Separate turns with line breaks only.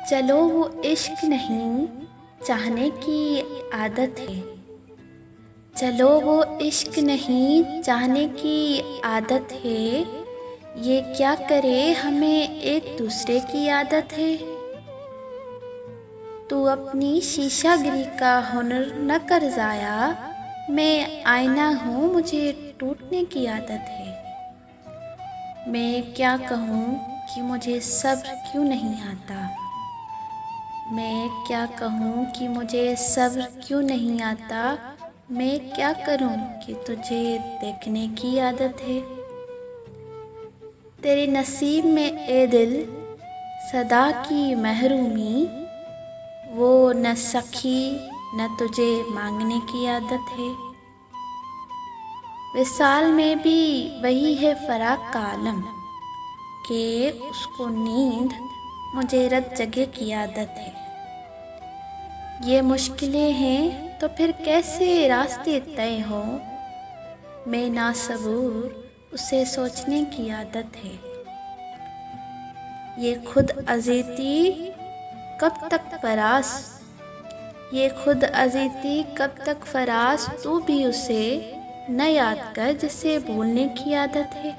चलो वो इश्क नहीं चाहने की आदत है। चलो वो इश्क नहीं चाहने की आदत है। ये क्या करे हमें एक दूसरे की आदत है। तू अपनी शीशागिरी का हुनर न कर जाया। मैं आईना हूँ, मुझे टूटने की आदत है। मैं क्या कहूँ कि मुझे सब्र क्यों नहीं आता। मैं क्या कहूँ कि मुझे सब्र क्यों नहीं आता। मैं क्या करूँ कि तुझे देखने की आदत है। तेरे नसीब में ए दिल सदा की महरूमी। वो न सखी न तुझे मांगने की आदत है। विसाल में भी वही है फराक का आलम कि उसको नींद मुझे रात जगह की आदत है। ये मुश्किलें हैं तो फिर कैसे रास्ते तय हो। मैं ना सबूर उसे सोचने की आदत है। ये खुद अजीती कब तक फरास। ये खुद अजीती कब तक फरास। तू भी उसे न याद कर जिसे भूलने की आदत है।